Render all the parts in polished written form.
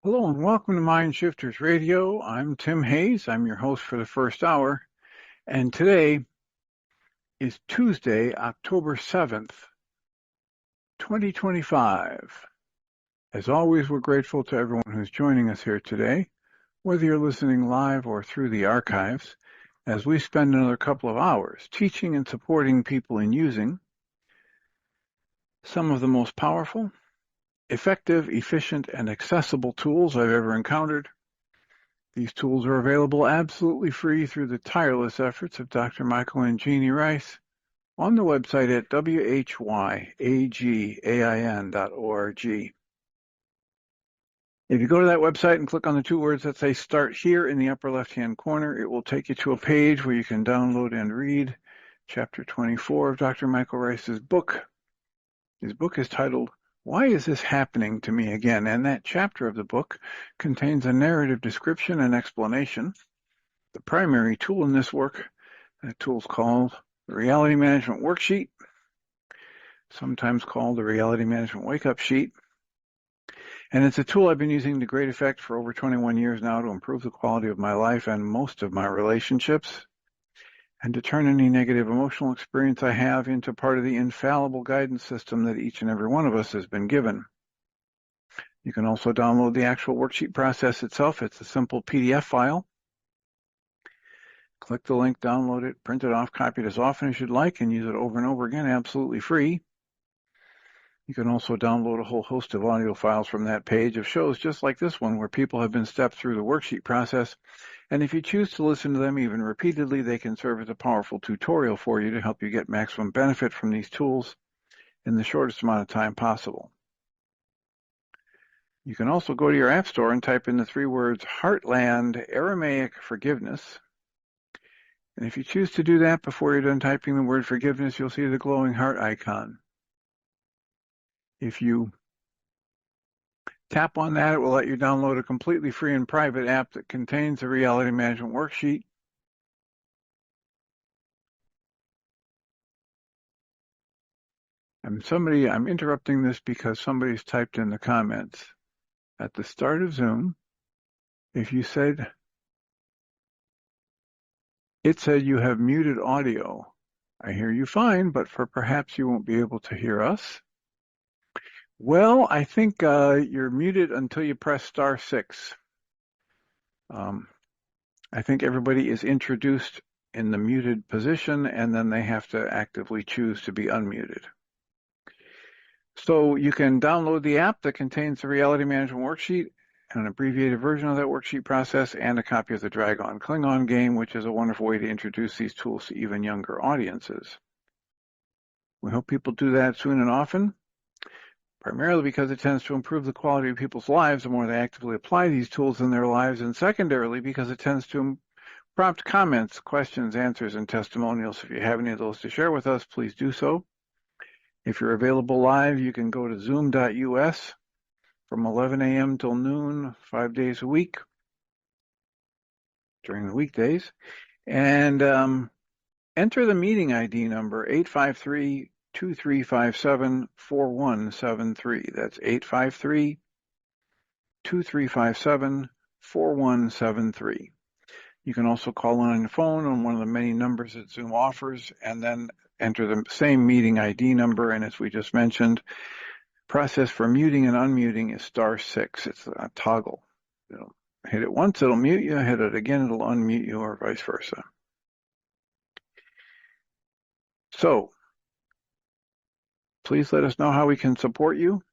Hello and welcome to Mind Shifters Radio. I'm Tim Hayes. I'm your host for the first hour. And today is Tuesday, October 7th, 2025. As always, we're grateful to everyone who's joining us here today, whether you're listening live or through the archives, as we spend another couple of hours teaching and supporting people in using some of the most powerful, effective, efficient, and accessible tools I've ever encountered. These tools are available absolutely free through the tireless efforts of Dr. Michael and Jeanie Ryce on the website at whyagain.org. If you go to that website and click on the two words that say Start Here in the upper left-hand corner, it will take you to a page where you can download and read Chapter 24 of Dr. Michael Ryce's book. His book is titled, Why is this happening to me again? And that chapter of the book contains a narrative description and explanation. The primary tool in this work, that tool is called the Reality Management Worksheet, sometimes called the Reality Management Wake-Up Sheet. And it's a tool I've been using to great effect for over 21 years now to improve the quality of my life and most of my relationships, and to turn any negative emotional experience I have into part of the infallible guidance system that each and every one of us has been given. You can also download the actual worksheet process itself. It's a simple PDF file. Click the link, download it, print it off, copy it as often as you'd like, and use it over and over again, absolutely free. You can also download a whole host of audio files from that page of shows just like this one, where people have been stepped through the worksheet process. And if you choose to listen to them even repeatedly, they can serve as a powerful tutorial for you to help you get maximum benefit from these tools in the shortest amount of time possible. You can also go to your app store and type in the three words HeartLand Aramaic Forgiveness. And if you choose to do that before you're done typing the word forgiveness, you'll see the glowing heart icon. If you tap on that, it will let you download a completely free and private app that contains a reality management worksheet. I'm interrupting this because somebody's typed in the comments. At the start of Zoom, if you said, it said you have muted audio. I hear you fine, but perhaps you won't be able to hear us. Well, I think you're muted until you press *6. I think everybody is introduced in the muted position, and then they have to actively choose to be unmuted. So you can download the app that contains the Reality Management Worksheet, an abbreviated version of that worksheet process, and a copy of the Dragon Klingon game, which is a wonderful way to introduce these tools to even younger audiences. We hope people do that soon and often, primarily because it tends to improve the quality of people's lives the more they actively apply these tools in their lives, and secondarily because it tends to prompt comments, questions, answers, and testimonials. If you have any of those to share with us, please do so. If you're available live, you can go to zoom.us from 11 a.m. till noon, 5 days a week during the weekdays, and enter the meeting ID number 853-2357-4173. That's 853-2357-4173. You can also call in on your phone on one of the many numbers that Zoom offers, and then enter the same meeting ID number. And as we just mentioned, process for muting and unmuting is *6. It's a toggle. Hit it once, it'll mute you. Hit it again, it'll unmute you, or vice versa. So please let us know how we can support you.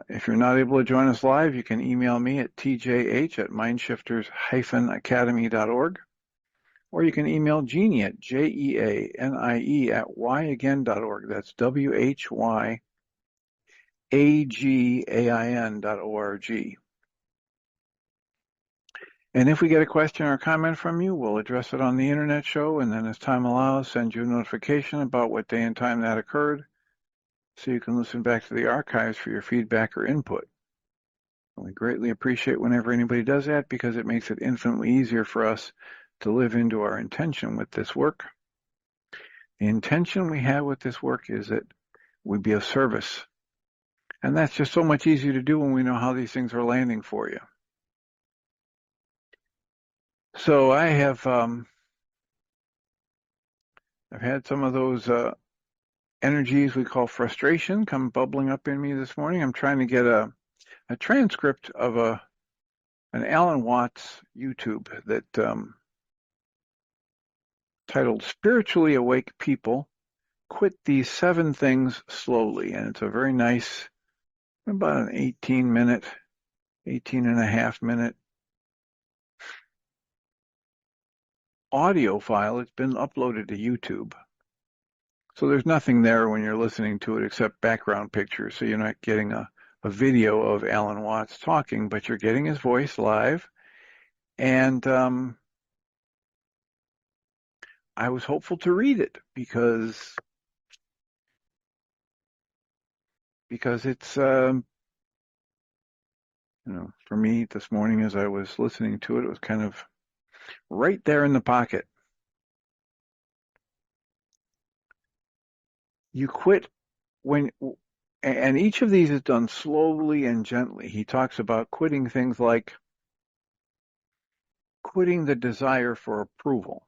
If you're not able to join us live, you can email me at tjh@mindshifters-academy.org, or you can email Jeanie at jeanie@whyagain.org. That's whyagain.org. And if we get a question or a comment from you, we'll address it on the internet show, and then as time allows, send you a notification about what day and time that occurred, so you can listen back to the archives for your feedback or input. And we greatly appreciate whenever anybody does that, because it makes it infinitely easier for us to live into our intention with this work. The intention we have with this work is that we be of service. And that's just so much easier to do when we know how these things are landing for you. So I've had some of those energies we call frustration come bubbling up in me this morning. I'm trying to get a transcript of an Alan Watts YouTube that titled "Spiritually Awake People Quit These 7 Things Slowly," and it's a very nice, about an 18 and a half minute audio file. It's been uploaded to YouTube. So there's nothing there when you're listening to it except background pictures. So you're not getting a video of Alan Watts talking, but you're getting his voice live. And I was hopeful to read it because it's for me this morning as I was listening to it, it was kind of right there in the pocket. You quit when, and each of these is done slowly and gently. He talks about quitting things like quitting the desire for approval.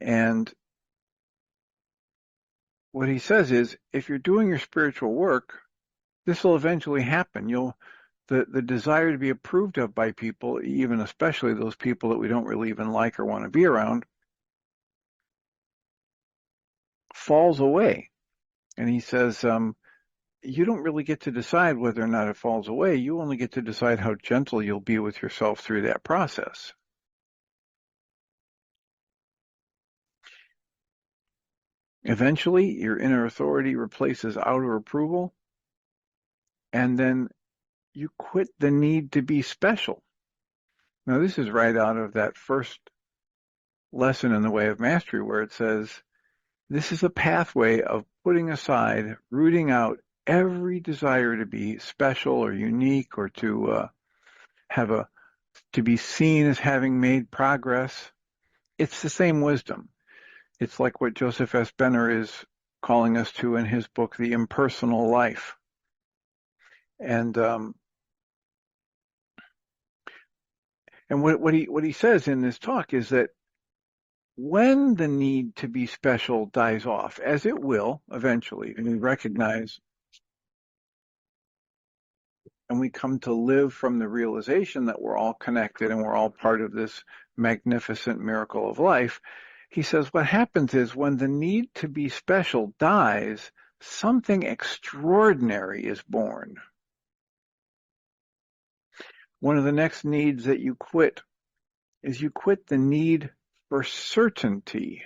And what he says is, if you're doing your spiritual work, this will eventually happen. The desire to be approved of by people, even especially those people that we don't really even like or want to be around, falls away. And he says, you don't really get to decide whether or not it falls away. You only get to decide how gentle you'll be with yourself through that process. Eventually, your inner authority replaces outer approval, and then you quit the need to be special. Now, this is right out of that first lesson in the Way of Mastery, where it says, this is a pathway of putting aside, rooting out every desire to be special or unique or to to be seen as having made progress. It's the same wisdom. It's like what Joseph S. Benner is calling us to in his book, The Impersonal Life. And what he says in this talk is that when the need to be special dies off, as it will eventually, and we recognize and we come to live from the realization that we're all connected and we're all part of this magnificent miracle of life, he says what happens is when the need to be special dies, something extraordinary is born. One of the next needs that you quit is you quit the need for certainty.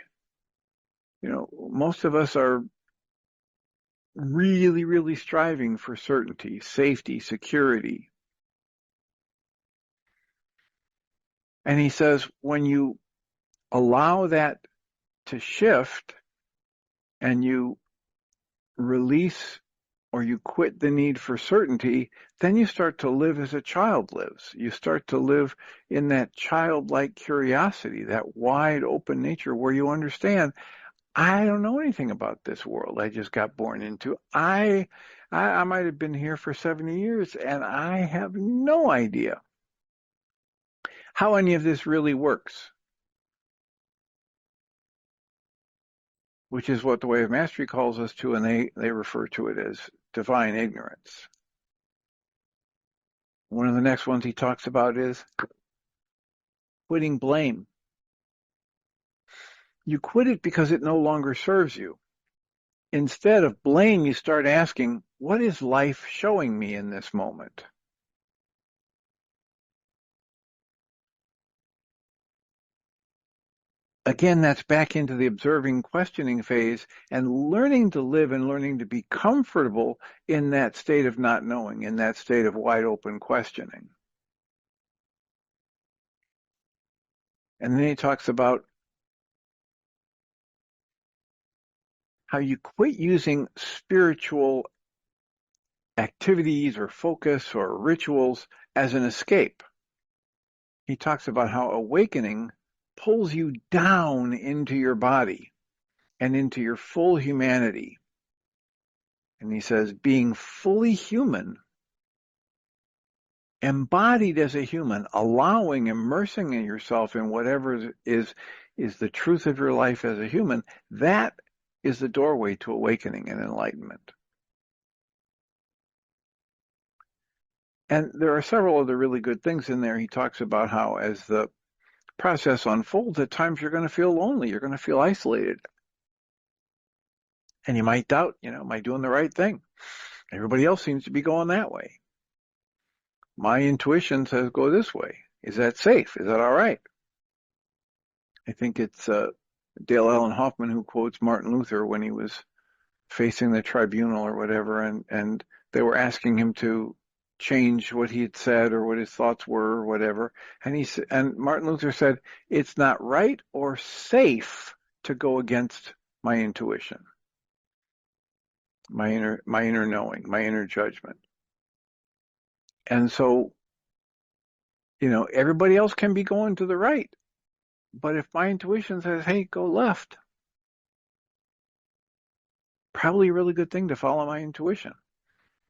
Most of us are really, really striving for certainty, safety, security. And he says when you allow that to shift and you release or you quit the need for certainty, then you start to live as a child lives. You start to live in that childlike curiosity, that wide open nature where you understand, I don't know anything about this world I just got born into. I might have been here for 70 years and I have no idea how any of this really works, which is what the Way of Mastery calls us to, and they refer to it as divine ignorance. One of the next ones he talks about is quitting blame. You quit it because it no longer serves you. Instead of blame, you start asking, what is life showing me in this moment? Again, that's back into the observing, questioning phase and learning to live and learning to be comfortable in that state of not knowing, in that state of wide open questioning. And then he talks about how you quit using spiritual activities or focus or rituals as an escape. He talks about how awakening pulls you down into your body and into your full humanity. And he says, being fully human embodied as a human, allowing, immersing in yourself in whatever is the truth of your life as a human, that is the doorway to awakening and enlightenment. And there are several other really good things in there. He talks about how as the process unfolds, at times you're going to feel lonely, you're going to feel isolated. And you might doubt, am I doing the right thing? Everybody else seems to be going that way. My intuition says go this way. Is that safe? Is that all right? I think it's Dale Allen Hoffman who quotes Martin Luther when he was facing the tribunal or whatever, and they were asking him to change what he had said or what his thoughts were or whatever. And Martin Luther said, it's not right or safe to go against my intuition, my inner knowing, my inner judgment. And so, everybody else can be going to the right. But if my intuition says, hey, go left, probably a really good thing to follow my intuition,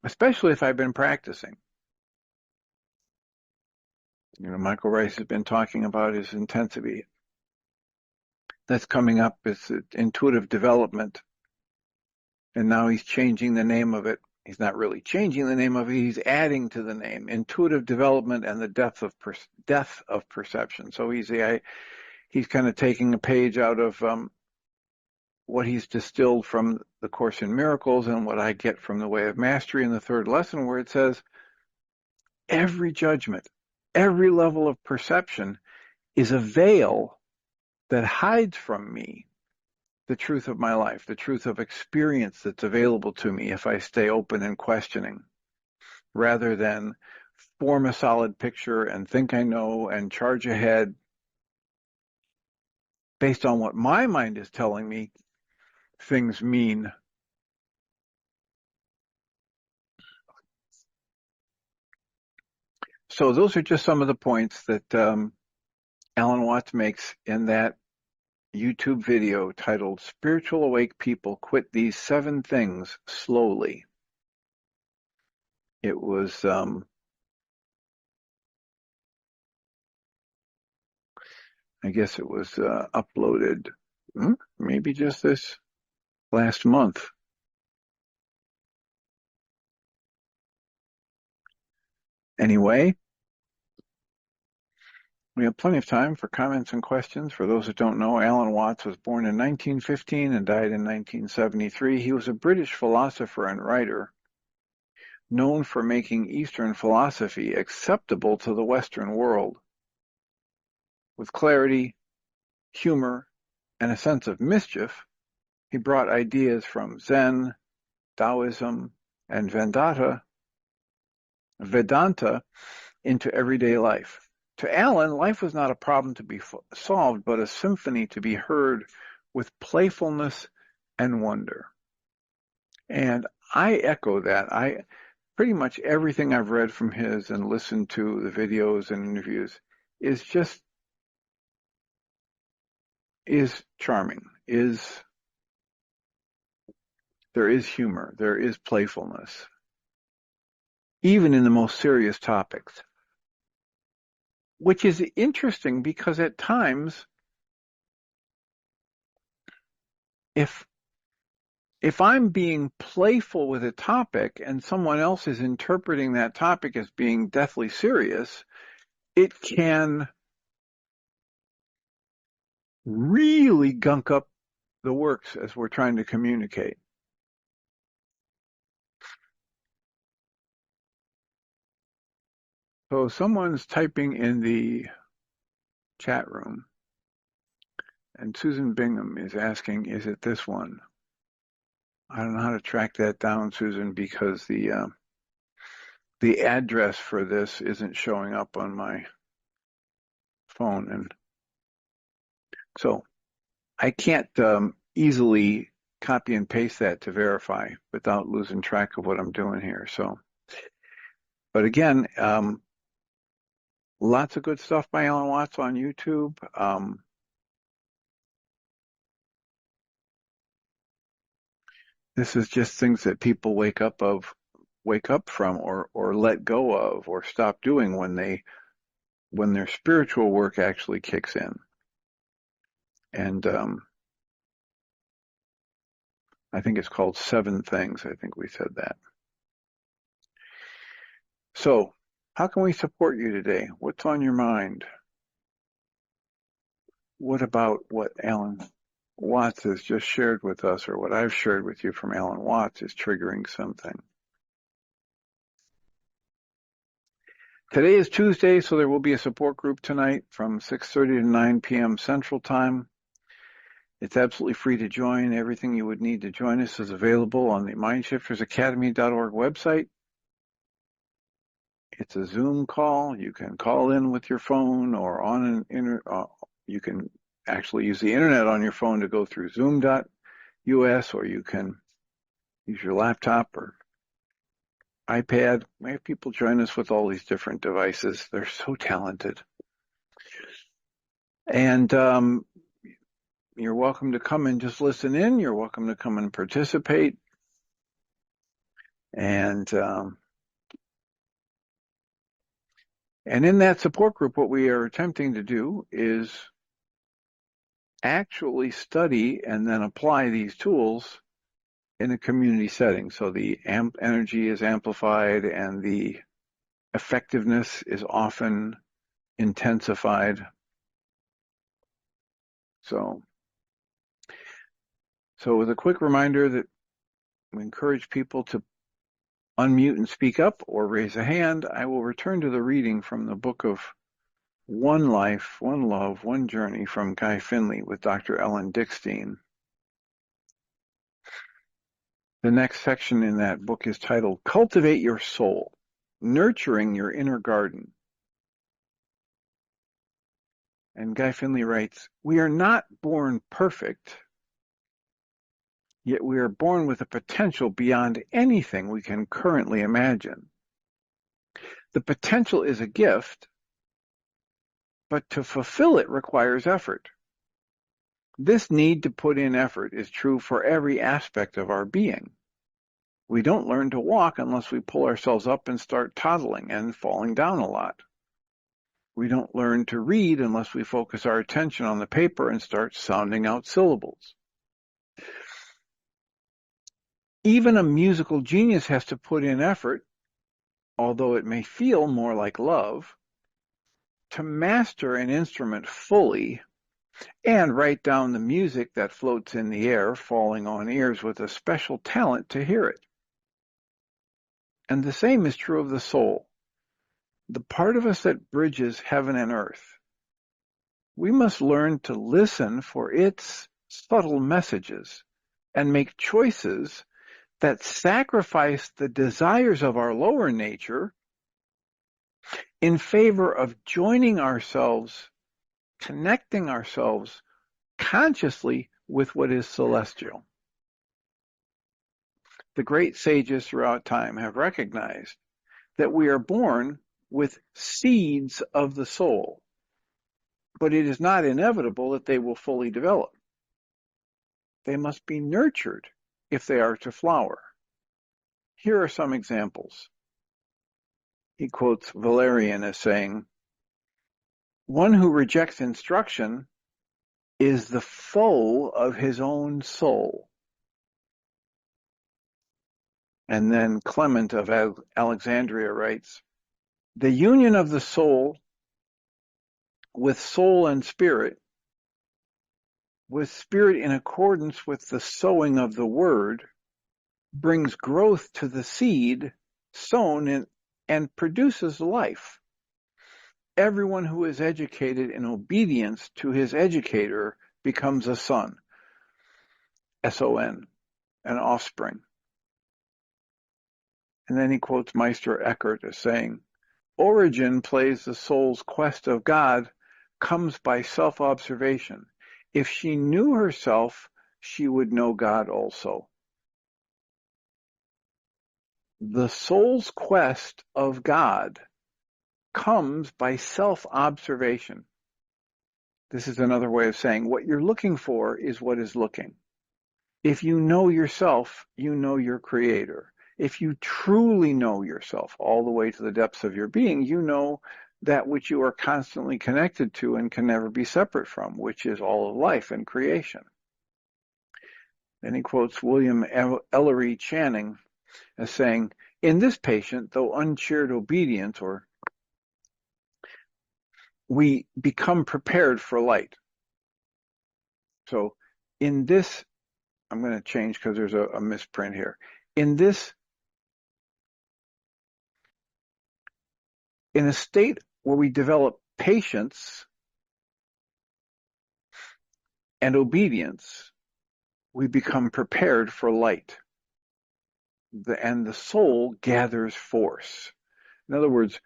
especially if I've been practicing. Michael Ryce has been talking about his intensity. That's coming up. It's intuitive development. And now he's changing the name of it. He's not really changing the name of it. He's adding to the name, intuitive development and the depth of perception. So he's kind of taking a page out of what he's distilled from the Course in Miracles and what I get from the Way of Mastery in the third lesson, where it says every judgment, every level of perception is a veil that hides from me the truth of my life, the truth of experience that's available to me if I stay open and questioning, rather than form a solid picture and think I know and charge ahead based on what my mind is telling me things mean. So those are just some of the points that Alan Watts makes in that YouTube video titled Spiritual Awake People Quit These 7 Things Slowly. It was I guess it was uploaded maybe just this last month. Anyway, we have plenty of time for comments and questions. For those that don't know, Alan Watts was born in 1915 and died in 1973. He was a British philosopher and writer known for making Eastern philosophy acceptable to the Western world. With clarity, humor, and a sense of mischief, he brought ideas from Zen, Taoism, and Vedanta into everyday life. To Alan, life was not a problem to be solved, but a symphony to be heard with playfulness and wonder. And I echo that. Pretty much everything I've read from his and listened to the videos and interviews is charming. There is humor, there is playfulness, even in the most serious topics. Which is interesting because at times, if I'm being playful with a topic and someone else is interpreting that topic as being deathly serious, it can really gunk up the works as we're trying to communicate. So someone's typing in the chat room, and Susan Bingham is asking, is it this one? I don't know how to track that down, Susan, because the address for this isn't showing up on my phone, and so I can't easily copy and paste that to verify without losing track of what I'm doing here. So, but again, lots of good stuff by Alan Watts on YouTube. This is just things that people wake up wake up from or let go of or stop doing when their spiritual work actually kicks in. And I think it's called 7 Things. I think we said that. So, how can we support you today? What's on your mind? What about what Alan Watts has just shared with us, or what I've shared with you from Alan Watts, is triggering something? Today is Tuesday, so there will be a support group tonight from 6:30 to 9 p.m. Central Time. It's absolutely free to join. Everything you would need to join us is available on the mindshiftersacademy.org website. It's a Zoom call. You can call in with your phone or you can actually use the internet on your phone to go through zoom.us, or you can use your laptop or iPad. We have people join us with all these different devices. They're so talented. And you're welcome to come and just listen in. You're welcome to come and participate. And in that support group, what we are attempting to do is actually study and then apply these tools in a community setting. So the energy is amplified and the effectiveness is often intensified. So with a quick reminder that we encourage people to unmute and speak up or raise a hand, I will return to the reading from the book of One Life, One Love, One Journey from Guy Finley with Dr. Ellen Dickstein. The next section in that book is titled Cultivate Your Soul, Nurturing Your Inner Garden. And Guy Finley writes, "We are not born perfect, yet we are born with a potential beyond anything we can currently imagine. The potential is a gift, but to fulfill it requires effort. This need to put in effort is true for every aspect of our being. We don't learn to walk unless we pull ourselves up and start toddling and falling down a lot. We don't learn to read unless we focus our attention on the paper and start sounding out syllables. Even a musical genius has to put in effort, although it may feel more like love, to master an instrument fully and write down the music that floats in the air, falling on ears with a special talent to hear it. And the same is true of the soul, the part of us that bridges heaven and earth. We must learn to listen for its subtle messages and make choices that sacrifice the desires of our lower nature in favor of joining ourselves, connecting ourselves consciously with what is celestial. The great sages throughout time have recognized that we are born with seeds of the soul, but it is not inevitable that they will fully develop. They must be nurtured if they are to flower. Here are some examples. He quotes Valerian as saying, "One who rejects instruction is the foe of his own soul." And then Clement of Alexandria writes, "The union of the soul with soul and spirit, with spirit in accordance with the sowing of the word, brings growth to the seed sown in, and produces life. Everyone who is educated in obedience to his educator becomes a son," S-O-N, an offspring. And then he quotes Meister Eckhart as saying, "Origin plays the soul's quest of God comes by self-observation. If she knew herself, she would know God also." The soul's quest of God comes by self-observation. This is another way of saying what you're looking for is what is looking. If you know yourself, you know your creator. If you truly know yourself all the way to the depths of your being, you know that which you are constantly connected to and can never be separate from, which is all of life and creation. Then he quotes William Ellery Channing as saying, in this patient, though uncheered obedience, or we become prepared for light. So in this, I'm going to change because there's a misprint here. In a state where we develop patience and obedience, we become prepared for light. And the soul gathers force. In other words,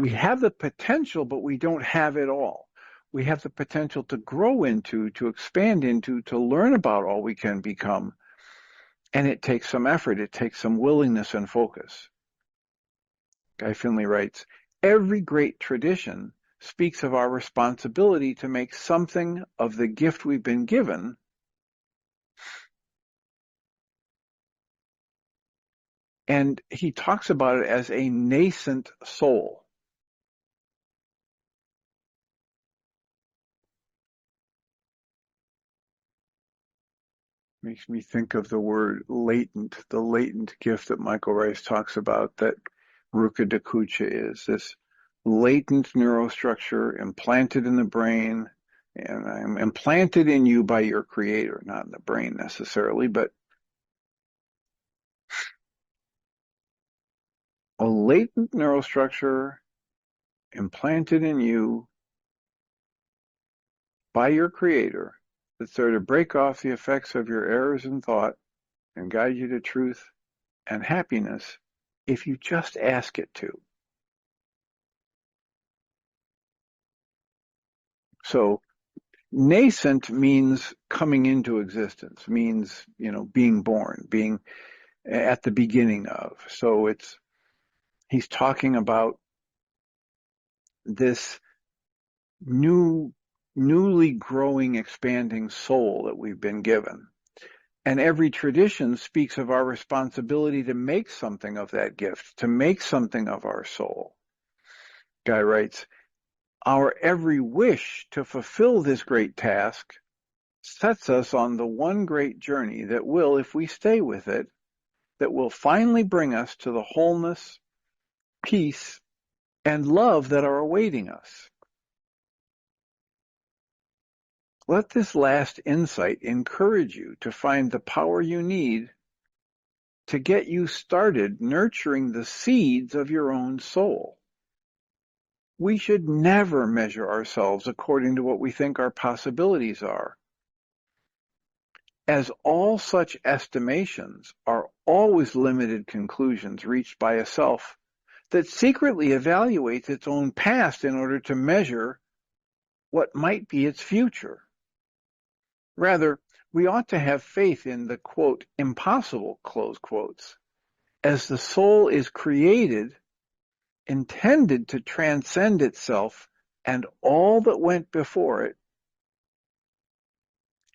we have the potential, but we don't have it all. We have the potential to grow into, to expand into, to learn about all we can become. And it takes some effort. It takes some willingness and focus. Guy Finley writes, every great tradition speaks of our responsibility to make something of the gift we've been given, and he talks about it as a nascent soul. Makes me think of the word latent, the latent gift that Michael Ryce talks about, that Ruka Dakucha is, this latent neurostructure implanted in the brain, and I'm implanted in you by your creator, not in the brain necessarily, but a latent neurostructure implanted in you by your creator that's there to break off the effects of your errors in thought and guide you to truth and happiness if you just ask it to. So nascent means coming into existence, means, being born, being at the beginning of. So he's talking about this newly growing, expanding soul that we've been given. And every tradition speaks of our responsibility to make something of that gift, to make something of our soul. Guy writes, our every wish to fulfill this great task sets us on the one great journey that will, if we stay with it, that will finally bring us to the wholeness, peace, and love that are awaiting us. Let this last insight encourage you to find the power you need to get you started nurturing the seeds of your own soul. We should never measure ourselves according to what we think our possibilities are, as all such estimations are always limited conclusions reached by a self that secretly evaluates its own past in order to measure what might be its future. Rather, we ought to have faith in the, quote, impossible, close quotes, as the soul is created, intended to transcend itself and all that went before it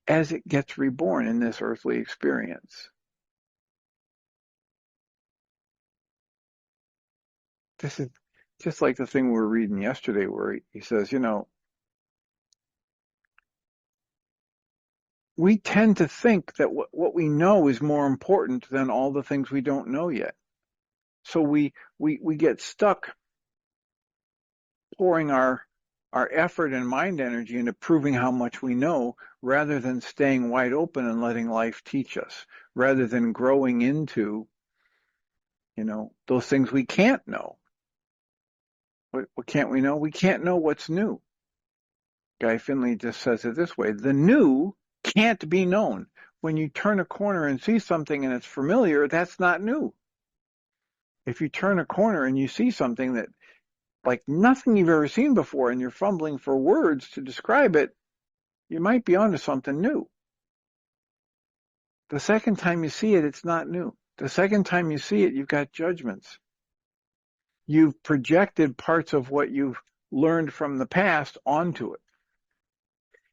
as it gets reborn in this earthly experience. This is just like the thing we were reading yesterday where he says, we tend to think that what we know is more important than all the things we don't know yet. So we get stuck pouring our effort and mind energy into proving how much we know rather than staying wide open and letting life teach us, rather than growing into, those things we can't know. What can't we know? We can't know what's new. Guy Finley just says it this way: the new can't be known. When you turn a corner and see something and it's familiar, that's not new. If you turn a corner and you see something that like nothing you've ever seen before and you're fumbling for words to describe it, you might be onto something new. The second time you see it, it's not new. The second time you see it, you've got judgments. You've projected parts of what you've learned from the past onto it.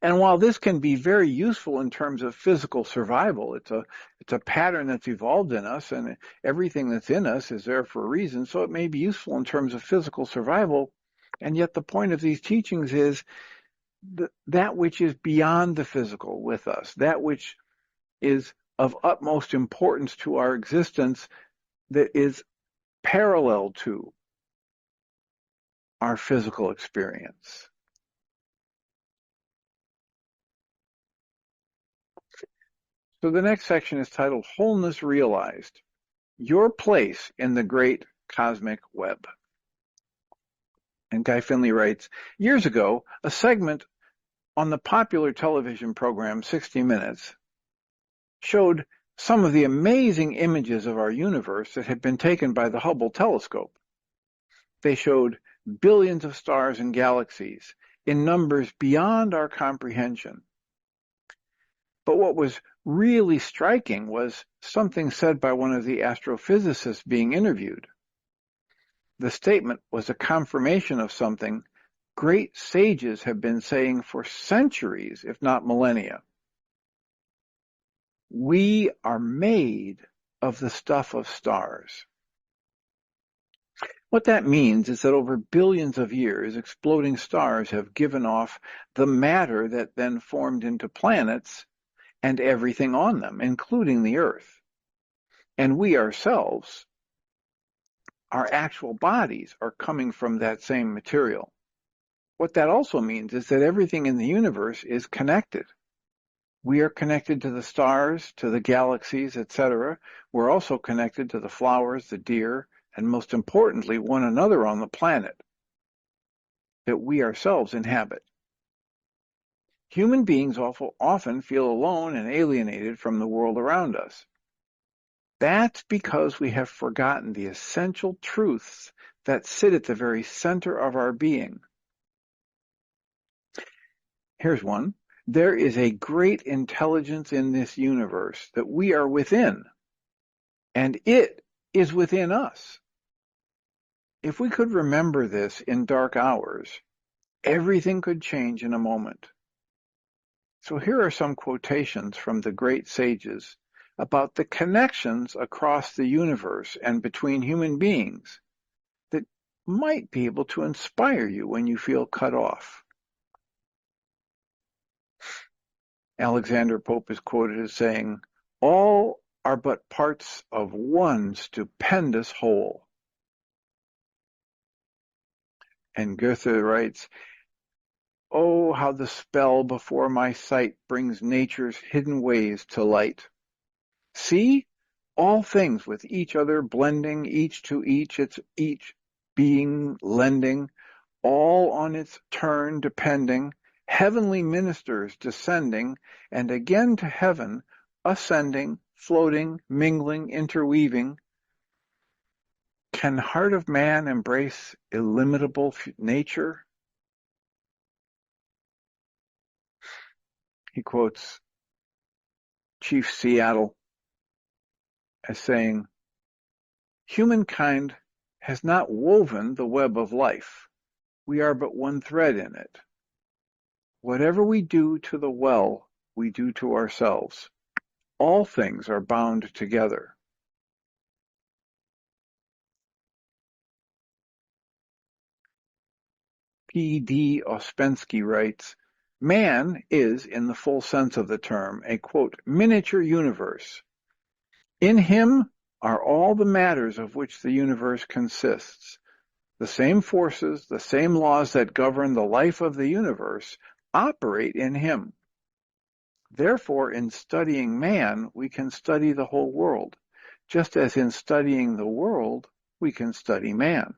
And while this can be very useful in terms of physical survival, it's a pattern that's evolved in us, and everything that's in us is there for a reason. So it may be useful in terms of physical survival. And yet the point of these teachings is that which is beyond the physical with us, that which is of utmost importance to our existence, that is parallel to our physical experience. So the next section is titled Wholeness Realized, Your Place in the Great Cosmic Web. And Guy Finley writes, years ago, a segment on the popular television program 60 Minutes showed some of the amazing images of our universe that had been taken by the Hubble telescope. They showed billions of stars and galaxies in numbers beyond our comprehension. But what was really striking was something said by one of the astrophysicists being interviewed. The statement was a confirmation of something great sages have been saying for centuries, if not millennia. We are made of the stuff of stars. What that means is that over billions of years, exploding stars have given off the matter that then formed into planets and everything on them, including the Earth. And we ourselves, our actual bodies, are coming from that same material. What that also means is that everything in the universe is connected. We are connected to the stars, to the galaxies, etc. We're also connected to the flowers, the deer, and most importantly, one another on the planet that we ourselves inhabit. Human beings often feel alone and alienated from the world around us. That's because we have forgotten the essential truths that sit at the very center of our being. Here's one. There is a great intelligence in this universe that we are within, and it is within us. If we could remember this in dark hours, everything could change in a moment. So here are some quotations from the great sages about the connections across the universe and between human beings that might be able to inspire you when you feel cut off. Alexander Pope is quoted as saying, "All are but parts of one stupendous whole." And Goethe writes, "Oh, how the spell before my sight brings nature's hidden ways to light. See, all things with each other blending, each to each, its each being lending, all on its turn depending, heavenly ministers descending, and again to heaven ascending, floating, mingling, interweaving. Can heart of man embrace illimitable nature?" He quotes Chief Seattle as saying, "Humankind has not woven the web of life. We are but one thread in it. Whatever we do to the well, we do to ourselves. All things are bound together." P.D. Ouspensky writes, "Man is, in the full sense of the term, a, quote, miniature universe. In him are all the matters of which the universe consists. The same forces, the same laws that govern the life of the universe operate in him. Therefore, in studying man, we can study the whole world, just as in studying the world, we can study man."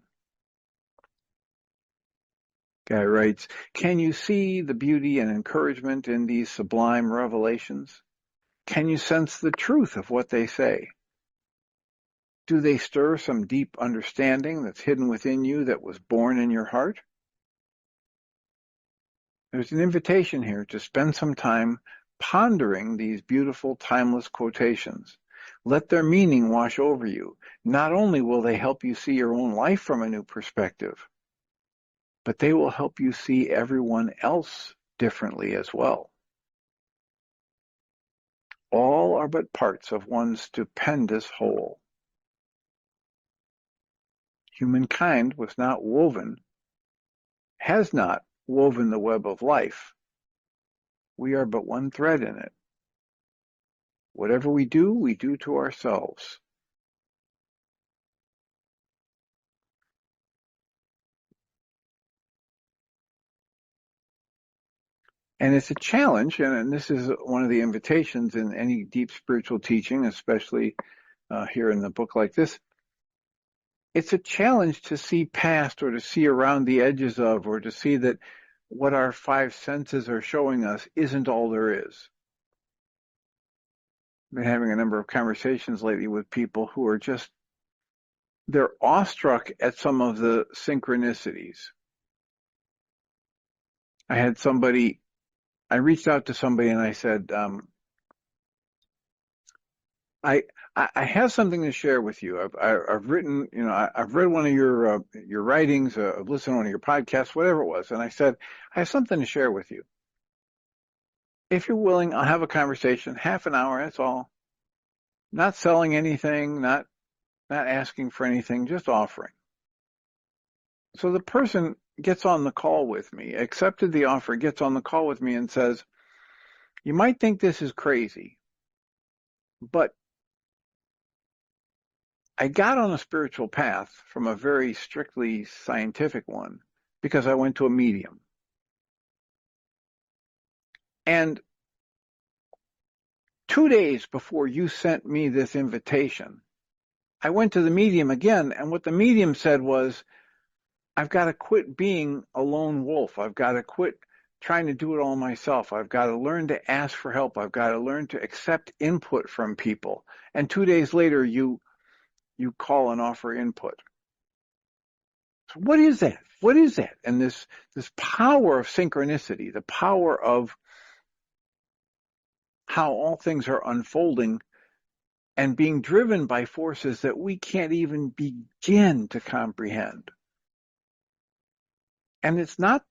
Guy writes, "Can you see the beauty and encouragement in these sublime revelations? Can you sense the truth of what they say? Do they stir some deep understanding that's hidden within you that was born in your heart?" There's an invitation here to spend some time pondering these beautiful, timeless quotations. Let their meaning wash over you. Not only will they help you see your own life from a new perspective, but they will help you see everyone else differently as well. All are but parts of one stupendous whole. Humankind was not woven, has not woven the web of life. We are but one thread in it. Whatever we do to ourselves. And it's a challenge, and this is one of the invitations in any deep spiritual teaching, especially here in the book like this. It's a challenge to see past or to see around the edges of, or to see that what our five senses are showing us isn't all there is. I've been having a number of conversations lately with people who are just, they're awestruck at some of the synchronicities. I reached out to somebody and I said, I have something to share with you. I've written, I've read one of your writings, I've listened to one of your podcasts, whatever it was, and I said, I have something to share with you. If you're willing, I'll have a conversation, half an hour, that's all. Not selling anything, not asking for anything, just offering. So the person gets on the call with me, accepted the offer, gets on the call with me and says, you might think this is crazy, but I got on a spiritual path from a very strictly scientific one because I went to a medium. And 2 days before you sent me this invitation, I went to the medium again, and what the medium said was, I've got to quit being a lone wolf. I've got to quit trying to do it all myself. I've got to learn to ask for help. I've got to learn to accept input from people. And 2 days later, you call and offer input. So what is that? What is that? And this power of synchronicity, the power of how all things are unfolding and being driven by forces that we can't even begin to comprehend. And it's not,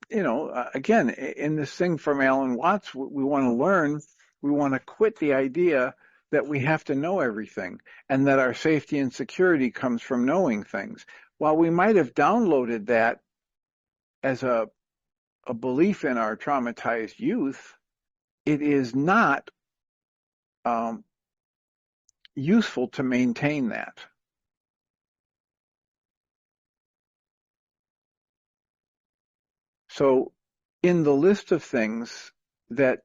again, in this thing from Alan Watts, we want to learn, we want to quit the idea that we have to know everything and that our safety and security comes from knowing things. While we might have downloaded that as a belief in our traumatized youth, it is not useful to maintain that. So in the list of things that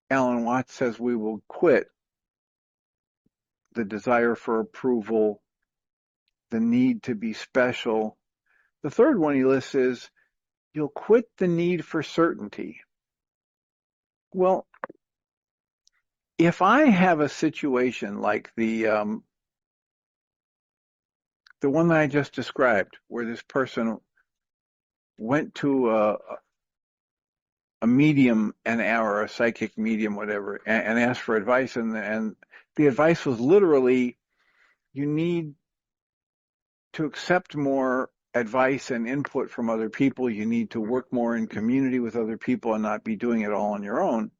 Alan Watts says we will quit, the desire for approval, the need to be special. The third one he lists is you'll quit the need for certainty. Well, if I have a situation like the one that I just described, where this person went to a medium or a psychic medium, whatever, and asked for advice, and the advice was literally, you need to accept more advice and input from other people. You need to work more in community with other people and not be doing it all on your own.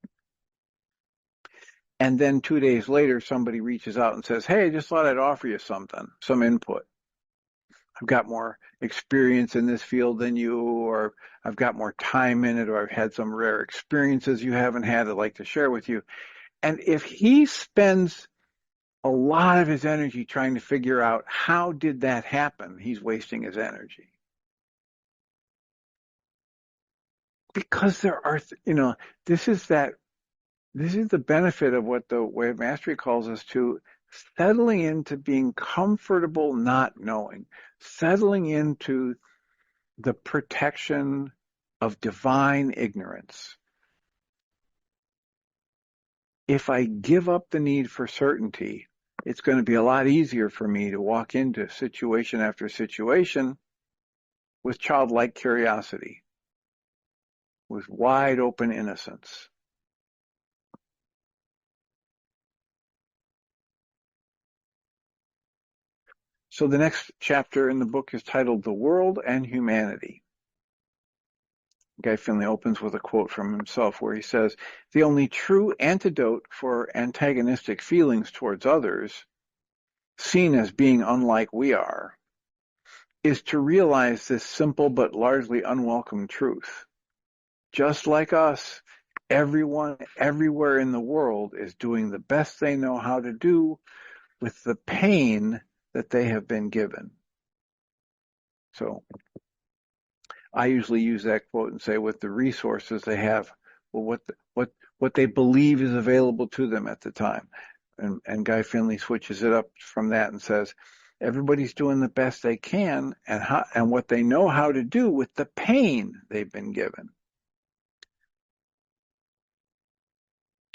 And then 2 days later, somebody reaches out and says, hey, I just thought I'd offer you something, some input. I've got more experience in this field than you, or I've got more time in it, or I've had some rare experiences you haven't had I'd like to share with you. And if he spends a lot of his energy trying to figure out how did that happen, he's wasting his energy. Because there are, this is the benefit of what the Way of Mastery calls us to, settling into being comfortable not knowing, settling into the protection of divine ignorance. If I give up the need for certainty, it's going to be a lot easier for me to walk into situation after situation with childlike curiosity, with wide open innocence. So the next chapter in the book is titled The World and Humanity. Guy Finley opens with a quote from himself where he says, "The only true antidote for antagonistic feelings towards others, seen as being unlike we are, is to realize this simple but largely unwelcome truth. Just like us, everyone everywhere in the world is doing the best they know how to do with the pain that they have been given." So I usually use that quote and say, with the resources they have, well, what they believe is available to them at the time. And Guy Finley switches it up from that and says, everybody's doing the best they can and what they know how to do with the pain they've been given.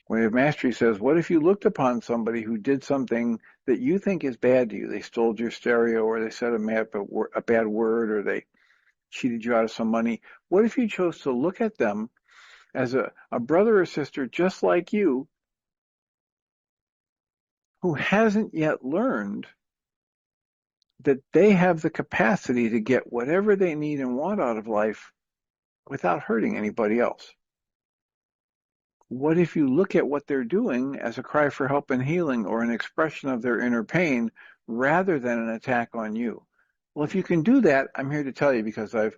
Way of Mastery says, what if you looked upon somebody who did something that you think is bad to you? They stole your stereo, or they said a bad word, or they cheated you out of some money. What if you chose to look at them as a brother or sister just like you, who hasn't yet learned that they have the capacity to get whatever they need and want out of life without hurting anybody else? What if you look at what they're doing as a cry for help and healing, or an expression of their inner pain, rather than an attack on you? Well, if you can do that, I'm here to tell you, because I've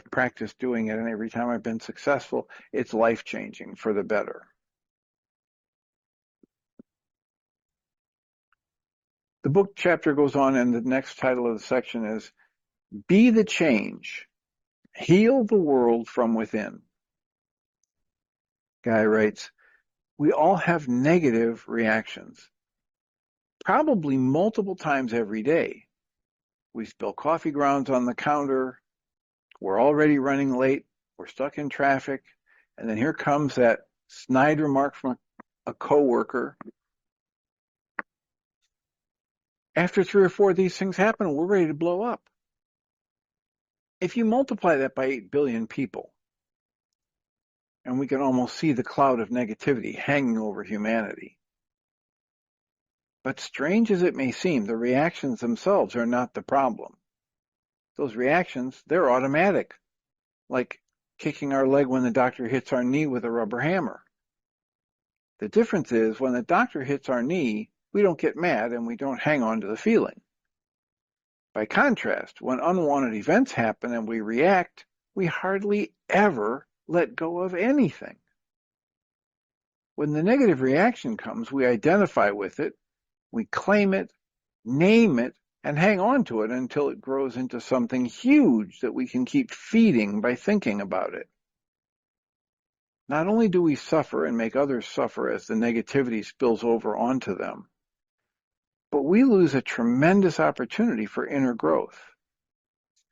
practiced doing it, and every time I've been successful, it's life-changing for the better. The book chapter goes on, and the next title of the section is Be the Change, Heal the World from Within. Guy writes, we all have negative reactions, probably multiple times every day. We spill coffee grounds on the counter, we're already running late, we're stuck in traffic, and then here comes that snide remark from a coworker. After 3 or 4 of these things happen, we're ready to blow up. If you multiply that by 8 billion people, and we can almost see the cloud of negativity hanging over humanity. But strange as it may seem, the reactions themselves are not the problem. Those reactions, they're automatic, like kicking our leg when the doctor hits our knee with a rubber hammer. The difference is, when the doctor hits our knee, we don't get mad and we don't hang on to the feeling. By contrast, when unwanted events happen and we react, we hardly ever let go of anything. When the negative reaction comes, we identify with it, we claim it, name it, and hang on to it until it grows into something huge that we can keep feeding by thinking about it. Not only do we suffer and make others suffer as the negativity spills over onto them, but we lose a tremendous opportunity for inner growth.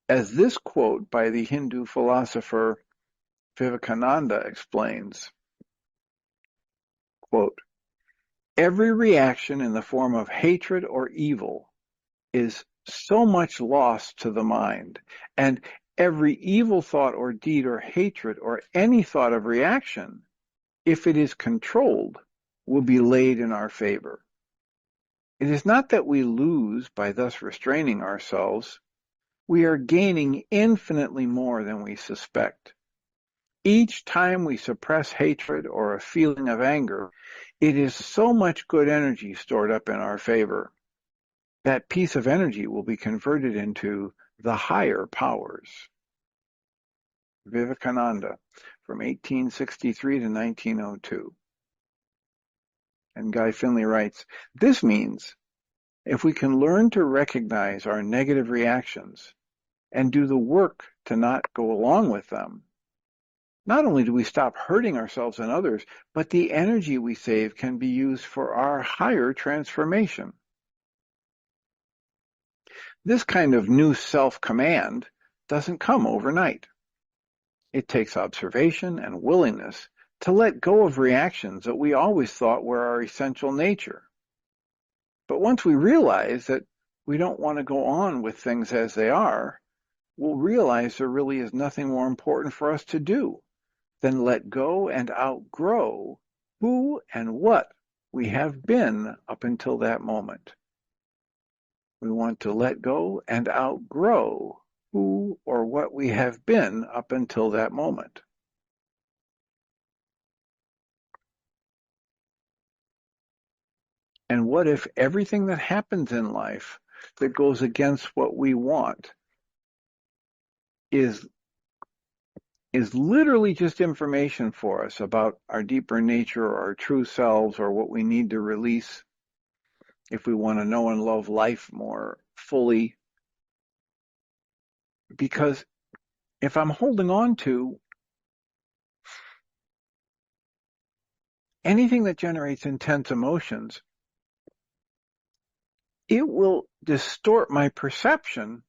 As this quote by the Hindu philosopher Vivekananda explains, quote, every reaction in the form of hatred or evil is so much loss to the mind, and every evil thought or deed or hatred or any thought of reaction, if it is controlled, will be laid in our favor. It is not that we lose by thus restraining ourselves. We are gaining infinitely more than we suspect. Each time we suppress hatred or a feeling of anger, it is so much good energy stored up in our favor. That piece of energy will be converted into the higher powers. Vivekananda, from 1863 to 1902. And Guy Finley writes, this means if we can learn to recognize our negative reactions and do the work to not go along with them, not only do we stop hurting ourselves and others, but the energy we save can be used for our higher transformation. This kind of new self-command doesn't come overnight. It takes observation and willingness to let go of reactions that we always thought were our essential nature. But once we realize that we don't want to go on with things as they are, we'll realize there really is nothing more important for us to do than let go and outgrow who and what we have been up until that moment. We want to let go and outgrow who or what we have been up until that moment. And what if everything that happens in life that goes against what we want is literally just information for us about our deeper nature or our true selves or what we need to release if we want to know and love life more fully? Because if I'm holding on to anything that generates intense emotions, it will distort my perception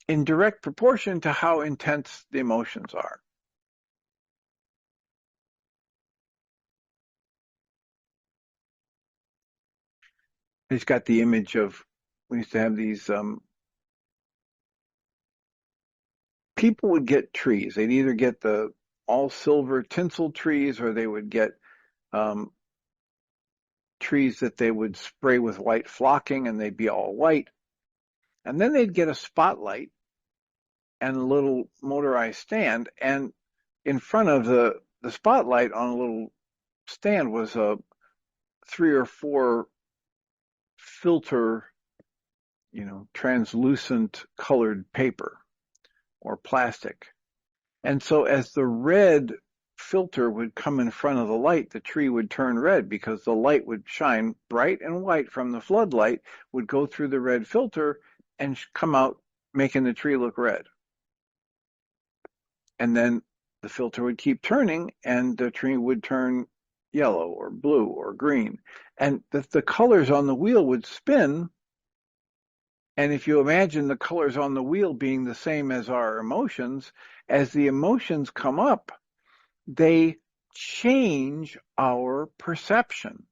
in direct proportion to how intense the emotions are. It's got the image of, we used to have these, people would get trees. They'd either get the all silver tinsel trees or they would get um, trees that they would spray with white flocking and they'd be all white. And then they'd get a spotlight and a little motorized stand. And in front of the spotlight on a little stand was a 3 or 4 filter, translucent colored paper or plastic. And so as the red filter would come in front of the light, the tree would turn red because the light would shine bright and white from the floodlight, would go through the red filter and come out making the tree look red. And then the filter would keep turning and the tree would turn yellow or blue or green. And the colors on the wheel would spin. And if you imagine the colors on the wheel being the same as our emotions, as the emotions come up, they change our perception.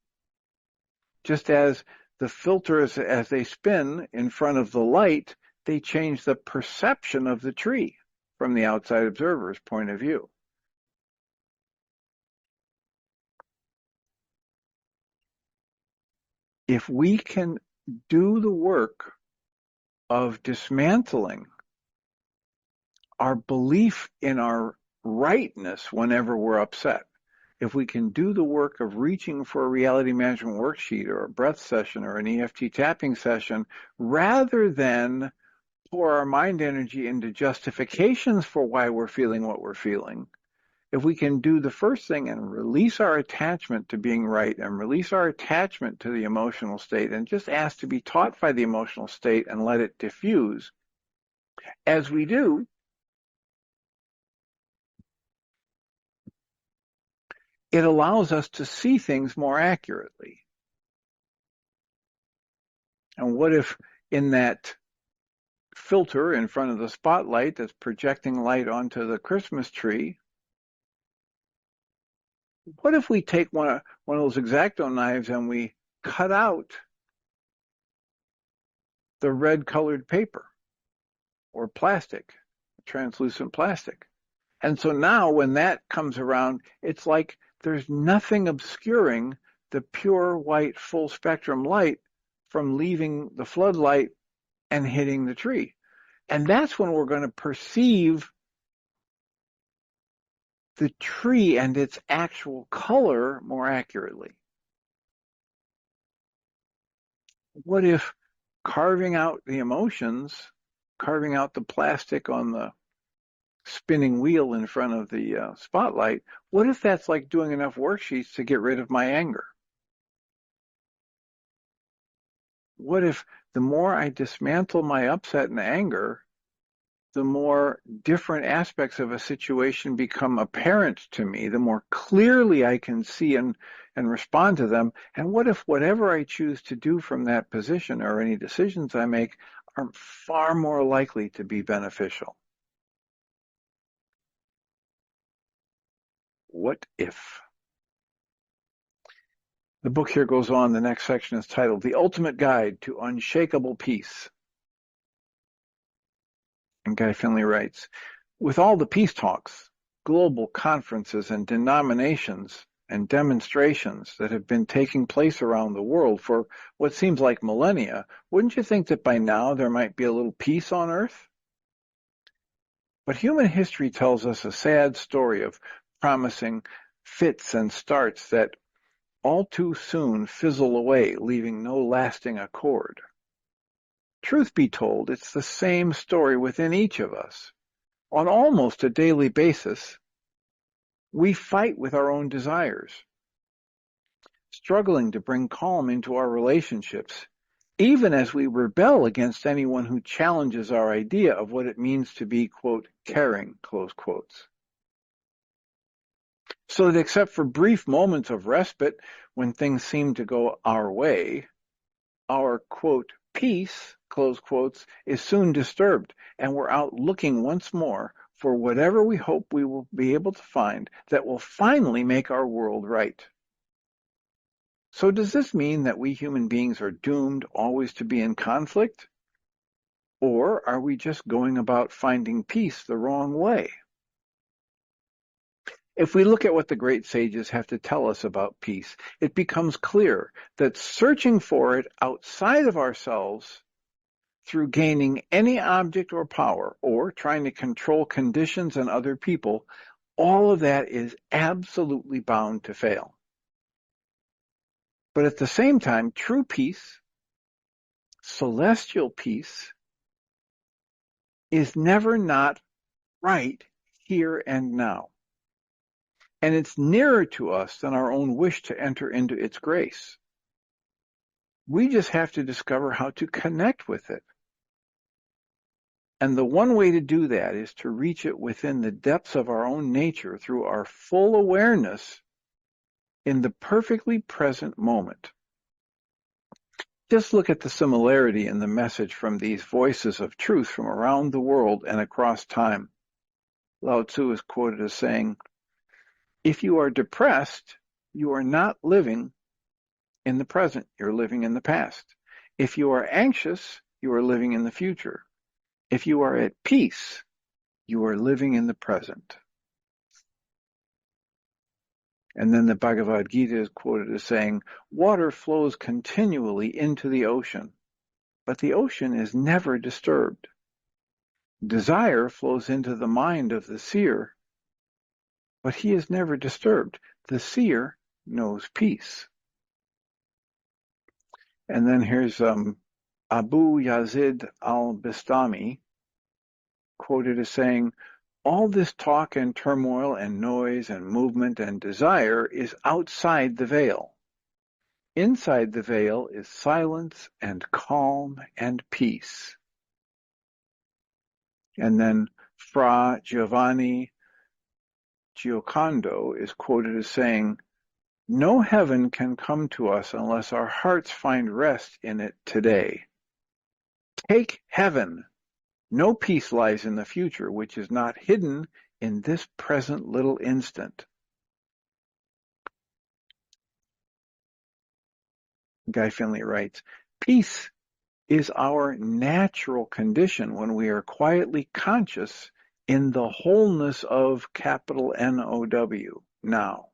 Just as the filters, as they spin in front of the light, they change the perception of the tree from the outside observer's point of view. If we can do the work of dismantling our belief in our rightness whenever we're upset, if we can do the work of reaching for a reality management worksheet or a breath session or an EFT tapping session, rather than pour our mind energy into justifications for why we're feeling what we're feeling, if we can do the first thing and release our attachment to being right and release our attachment to the emotional state and just ask to be taught by the emotional state and let it diffuse, as we do, it allows us to see things more accurately. And what if in that filter in front of the spotlight that's projecting light onto the Christmas tree, what if we take one of those X-Acto knives and we cut out the red colored paper or plastic, translucent plastic? And so now when that comes around, it's like there's nothing obscuring the pure white full spectrum light from leaving the floodlight and hitting the tree. And that's when we're going to perceive the tree and its actual color more accurately. What if carving out the emotions, carving out the plastic on the spinning wheel in front of the spotlight, what if that's like doing enough worksheets to get rid of my anger? What if the more I dismantle my upset and anger, the more different aspects of a situation become apparent to me, the more clearly I can see and respond to them? And what if whatever I choose to do from that position or any decisions I make are far more likely to be beneficial? What if? The book here goes on. The next section is titled The Ultimate Guide to Unshakable Peace. And Guy Finley writes, with all the peace talks, global conferences and denominations and demonstrations that have been taking place around the world for what seems like millennia, wouldn't you think that by now there might be a little peace on Earth? But human history tells us a sad story of promising fits and starts that all too soon fizzle away, leaving no lasting accord. Truth be told, it's the same story within each of us. On almost a daily basis, we fight with our own desires, struggling to bring calm into our relationships, even as we rebel against anyone who challenges our idea of what it means to be, quote, caring, close quotes. So that except for brief moments of respite when things seem to go our way, our, quote, peace, close quotes, is soon disturbed, and we're out looking once more for whatever we hope we will be able to find that will finally make our world right. So does this mean that we human beings are doomed always to be in conflict? Or are we just going about finding peace the wrong way? If we look at what the great sages have to tell us about peace, it becomes clear that searching for it outside of ourselves through gaining any object or power, or trying to control conditions and other people, all of that is absolutely bound to fail. But at the same time, true peace, celestial peace, is never not right here and now. And it's nearer to us than our own wish to enter into its grace. We just have to discover how to connect with it. And the one way to do that is to reach it within the depths of our own nature through our full awareness in the perfectly present moment. Just look at the similarity in the message from these voices of truth from around the world and across time. Lao Tzu is quoted as saying, "If you are depressed, you are not living in the present, you're living in the past. If you are anxious, you are living in the future. If you are at peace, you are living in the present." And then the Bhagavad Gita is quoted as saying, "Water flows continually into the ocean, but the ocean is never disturbed. Desire flows into the mind of the seer, but he is never disturbed. The seer knows peace." And then here's Abu Yazid al-Bistami, quoted as saying, "All this talk and turmoil and noise and movement and desire is outside the veil. Inside the veil is silence and calm and peace." And then Fra Giovanni Giocondo is quoted as saying, "No heaven can come to us unless our hearts find rest in it today. Take heaven. No peace lies in the future, which is not hidden in this present little instant." Guy Finley writes, "Peace is our natural condition when we are quietly conscious in the wholeness of capital N-O-W, now.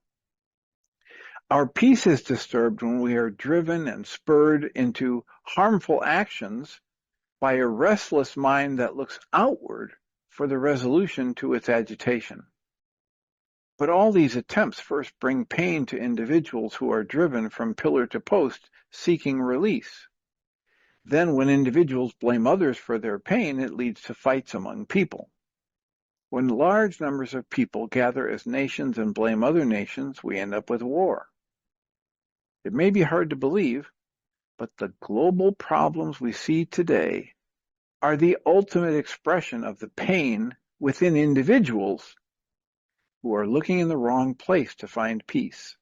Our peace is disturbed when we are driven and spurred into harmful actions by a restless mind that looks outward for the resolution to its agitation. But all these attempts first bring pain to individuals who are driven from pillar to post seeking release. Then when individuals blame others for their pain, it leads to fights among people. When large numbers of people gather as nations and blame other nations, we end up with war. It may be hard to believe, but the global problems we see today are the ultimate expression of the pain within individuals who are looking in the wrong place to find peace.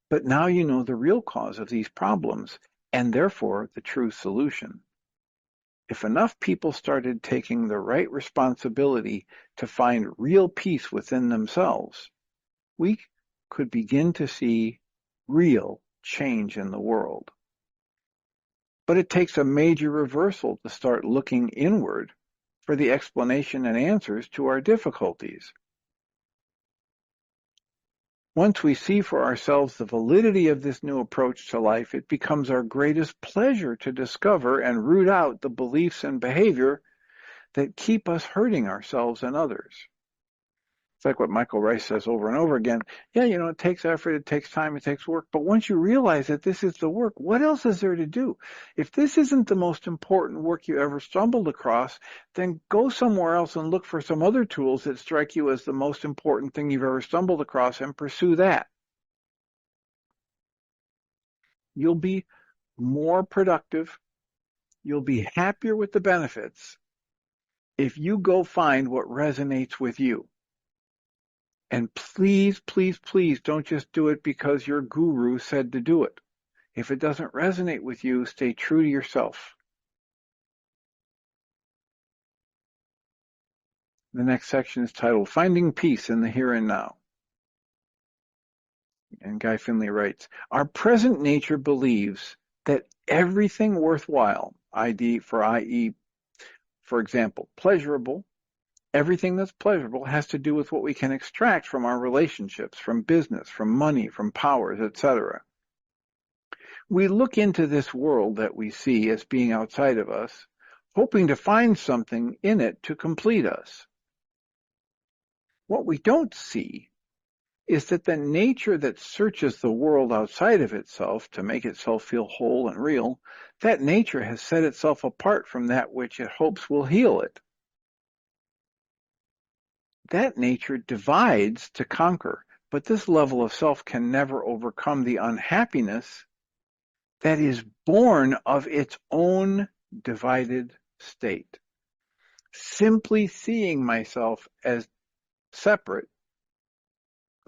But now you know the real cause of these problems, and therefore the true solution. If enough people started taking the right responsibility to find real peace within themselves, we could begin to see real change in the world. But it takes a major reversal to start looking inward for the explanation and answers to our difficulties. Once we see for ourselves the validity of this new approach to life, it becomes our greatest pleasure to discover and root out the beliefs and behavior that keep us hurting ourselves and others. It's like what Michael Ryce says over and over again. Yeah, it takes effort, it takes time, it takes work. But once you realize that this is the work, what else is there to do? If this isn't the most important work you ever stumbled across, then go somewhere else and look for some other tools that strike you as the most important thing you've ever stumbled across and pursue that. You'll be more productive. You'll be happier with the benefits if you go find what resonates with you. And please, please, please don't just do it because your guru said to do it. If it doesn't resonate with you, stay true to yourself. The next section is titled Finding Peace in the Here and Now. And Guy Finley writes, our present nature believes that everything worthwhile, i.e., for example, pleasurable, everything that's pleasurable has to do with what we can extract from our relationships, from business, from money, from powers, etc. We look into this world that we see as being outside of us, hoping to find something in it to complete us. What we don't see is that the nature that searches the world outside of itself to make itself feel whole and real, that nature has set itself apart from that which it hopes will heal it. That nature divides to conquer, but this level of self can never overcome the unhappiness that is born of its own divided state. Simply seeing myself as separate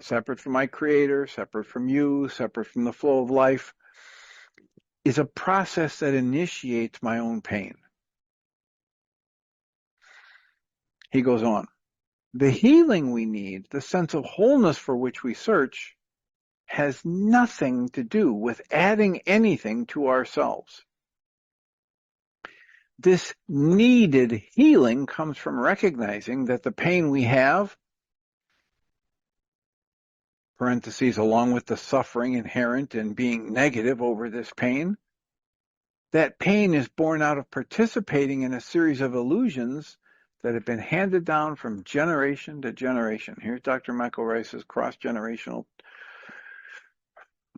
from my creator, separate from you, separate from the flow of life, is a process that initiates my own pain. He goes on, the healing we need, the sense of wholeness for which we search, has nothing to do with adding anything to ourselves. This needed healing comes from recognizing that the pain we have, parentheses, along with the suffering inherent in being negative over this pain, that pain is born out of participating in a series of illusions that have been handed down from generation to generation. Here's Dr. Michael Ryce's cross-generational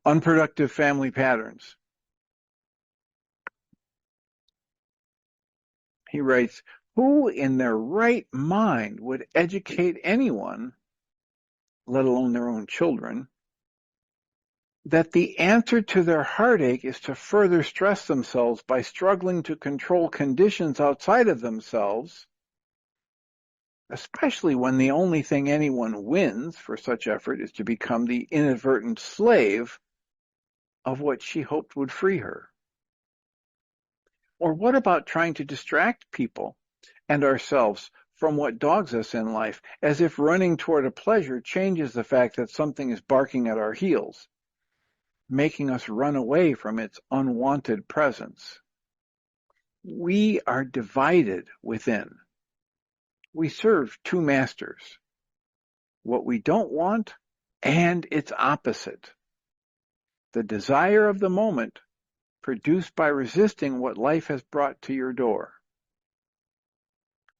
unproductive family patterns. He writes, who in their right mind would educate anyone, let alone their own children, that the answer to their heartache is to further stress themselves by struggling to control conditions outside of themselves, especially when the only thing anyone wins for such effort is to become the inadvertent slave of what she hoped would free her? Or what about trying to distract people and ourselves from what dogs us in life, as if running toward a pleasure changes the fact that something is barking at our heels, making us run away from its unwanted presence? We are divided within. We serve two masters, what we don't want and its opposite, the desire of the moment produced by resisting what life has brought to your door.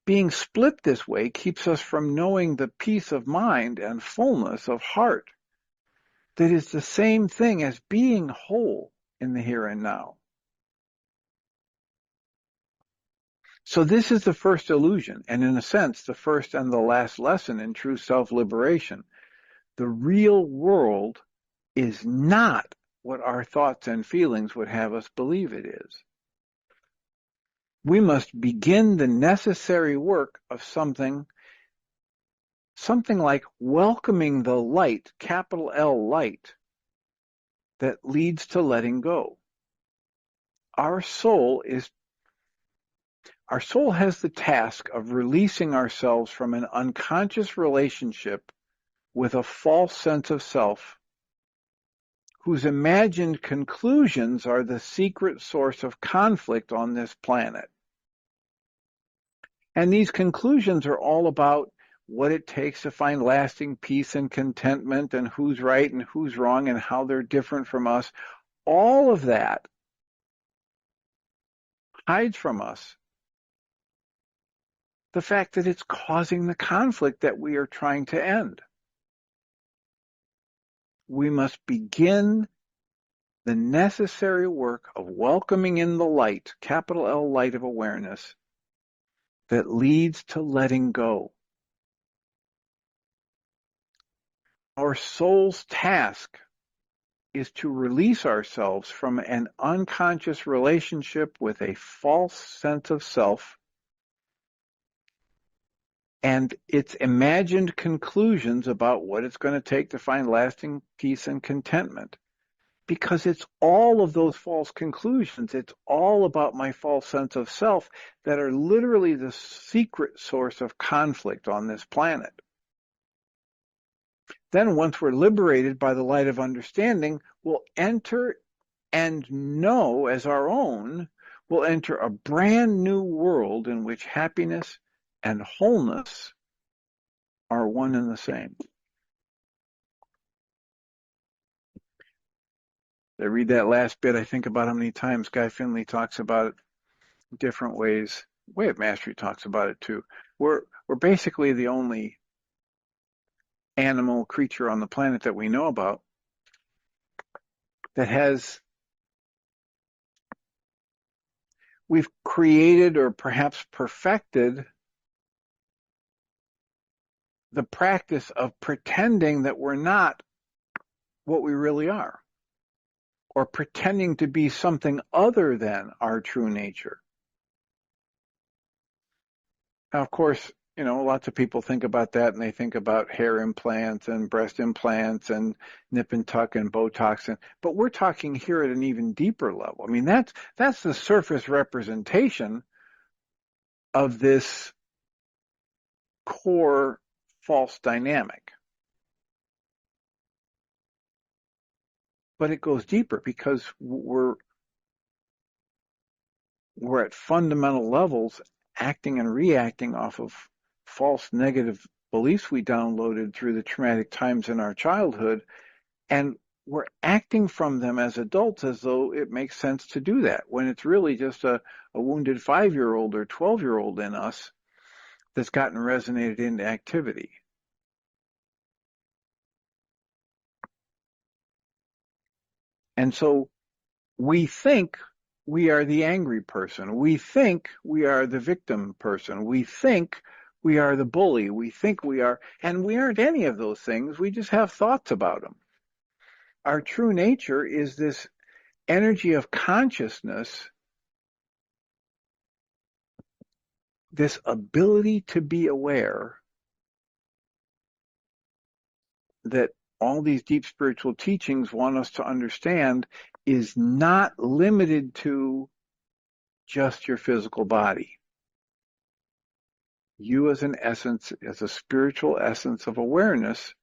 Being split this way keeps us from knowing the peace of mind and fullness of heart that is the same thing as being whole in the here and now. So this is the first illusion, and in a sense, the first and the last lesson in true self-liberation. The real world is not what our thoughts and feelings would have us believe it is. We must begin the necessary work of something like welcoming the light, capital L light, that leads to letting go. Our soul has the task of releasing ourselves from an unconscious relationship with a false sense of self, whose imagined conclusions are the secret source of conflict on this planet. And these conclusions are all about what it takes to find lasting peace and contentment, and who's right and who's wrong and how they're different from us. All of that hides from us the fact that it's causing the conflict that we are trying to end. We must begin the necessary work of welcoming in the light, capital L light of awareness, that leads to letting go. Our soul's task is to release ourselves from an unconscious relationship with a false sense of self and its imagined conclusions about what it's going to take to find lasting peace and contentment. Because it's all of those false conclusions. It's all about my false sense of self that are literally the secret source of conflict on this planet. Then once we're liberated by the light of understanding, we'll enter and know as our own, we'll enter a brand new world in which happiness and wholeness are one and the same. I read that last bit, I think about how many times Guy Finley talks about it different ways. Way of Mastery talks about it too. We're basically the only animal creature on the planet that we know about that we've created or perhaps perfected the practice of pretending that we're not what we really are, or pretending to be something other than our true nature. Now, of course, lots of people think about that and they think about hair implants and breast implants and nip and tuck and Botox. But we're talking here at an even deeper level. I mean, that's the surface representation of this core false dynamic. But it goes deeper because we're at fundamental levels acting and reacting off of false negative beliefs we downloaded through the traumatic times in our childhood, and we're acting from them as adults as though it makes sense to do that, when it's really just a wounded 5-year-old or 12-year-old in us that's gotten resonated into activity. And so we think we are the angry person. We think we are the victim person. We think we are the bully. We think we are, and we aren't any of those things. We just have thoughts about them. Our true nature is this energy of consciousness, this ability to be aware that all these deep spiritual teachings want us to understand is not limited to just your physical body. You as an essence, as a spiritual essence of awareness,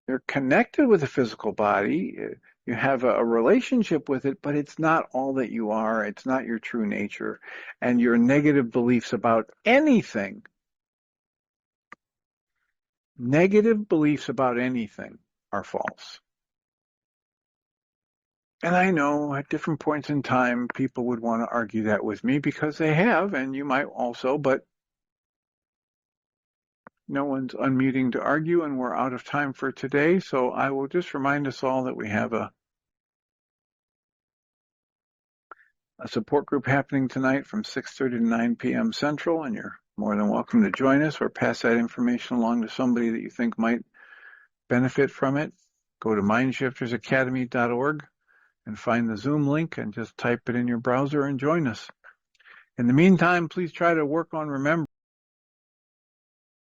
you're connected with the physical body. You have a relationship with it, but it's not all that you are. It's not your true nature. And your negative beliefs about anything, are false. And I know at different points in time, people would want to argue that with me because they have, and you might also, but no one's unmuting to argue, and we're out of time for today. So I will just remind us all that we have a support group happening tonight from 6:30 to 9 p.m. Central, and you're more than welcome to join us or pass that information along to somebody that you think might benefit from it. Go to mindshiftersacademy.org and find the Zoom link and just type it in your browser and join us. In the meantime, please try to work on remembering